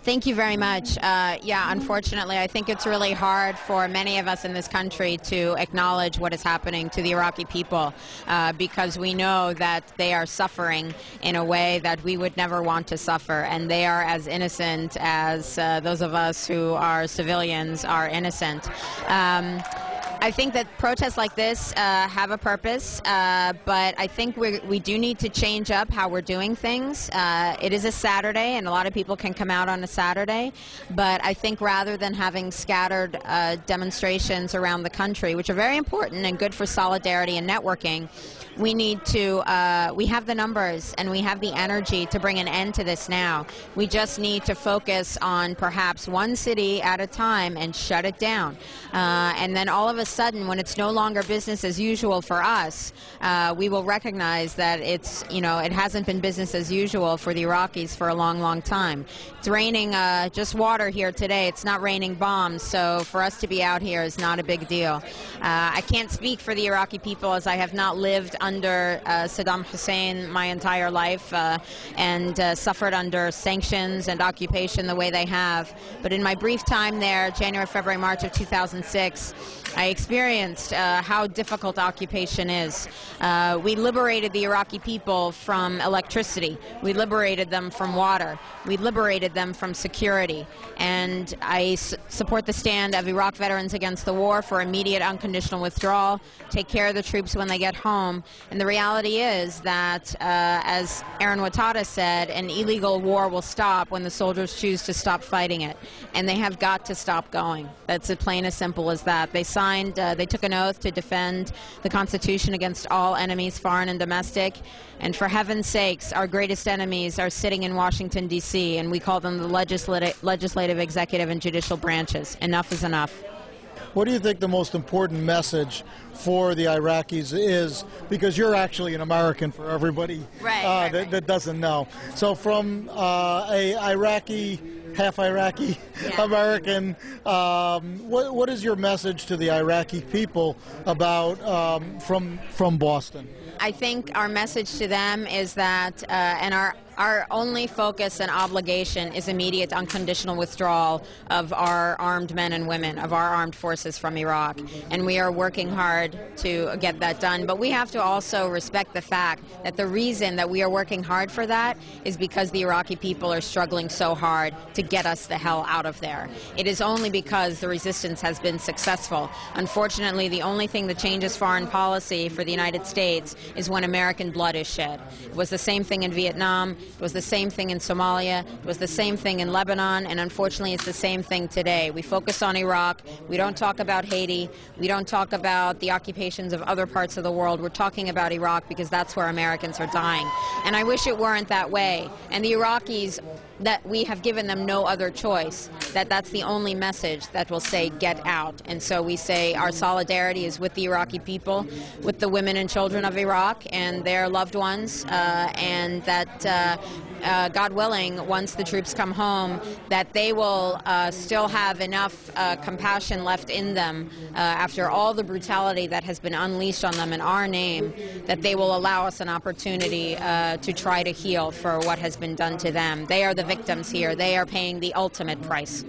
Thank you very much. Yeah, unfortunately, I think it's really hard for many of us in this country to acknowledge what is happening to the Iraqi people because we know that they are suffering in a way that we would never want to suffer, and they are as innocent as those of us who are civilians are innocent. I think that protests like this have a purpose, but I think we do need to change up how we're doing things. It is a Saturday, and a lot of people can come out on a Saturday, but I think rather than having scattered demonstrations around the country, which are very important and good for solidarity and networking, we need to, we have the numbers and we have the energy to bring an end to this now. We just need to focus on perhaps one city at a time and shut it down. And then all of a sudden, when it's no longer business as usual for us, we will recognize that it's, it hasn't been business as usual for the Iraqis for a long, long time. It's raining just water here today. It's not raining bombs, so for us to be out here is not a big deal. I can't speak for the Iraqi people, as I have not lived under Saddam Hussein my entire life and suffered under sanctions and occupation the way they have. But in my brief time there, January, February, March of 2006, I experienced how difficult occupation is. We liberated the Iraqi people from electricity. We liberated them from water. We liberated them from security. And I support the stand of Iraq Veterans Against the War for immediate unconditional withdrawal, take care of the troops when they get home. And the reality is that, as Aaron Watada said, an illegal war will stop when the soldiers choose to stop fighting it. And they have got to stop going. That's as plain as simple as that. They took an oath to defend the Constitution against all enemies, foreign and domestic. And for heaven's sakes, our greatest enemies are sitting in Washington, D.C., and we call them the legislative, executive, and judicial branches. Enough is enough. What do you think the most important message for the Iraqis is? Because you're actually an American for everybody right. That doesn't know. So from a Iraqi, half Iraqi American, what is your message to the Iraqi people about from Boston? I think our message to them is that, and our only focus and obligation is immediate unconditional withdrawal of our armed men and women, of our armed forces from Iraq. And we are working hard to get that done. But we have to also respect the fact that the reason that we are working hard for that is because the Iraqi people are struggling so hard to get us the hell out of there. It is only because the resistance has been successful. Unfortunately, the only thing that changes foreign policy for the United States is when American blood is shed. It was the same thing in Vietnam. It was the same thing in Somalia. It was the same thing in Lebanon. And unfortunately, it's the same thing today. We focus on Iraq. We don't talk about Haiti. We don't talk about the occupations of other parts of the world. We're talking about Iraq because that's where Americans are dying. And I wish it weren't that way. And the Iraqis, that we have given them no other choice, that's the only message that will say get out. And so we say our solidarity is with the Iraqi people, with the women and children of Iraq and their loved ones, and that God willing, once the troops come home, that they will still have enough compassion left in them after all the brutality that has been unleashed on them in our name, that they will allow us an opportunity to try to heal for what has been done to them. They are the victims here. They are paying the ultimate price.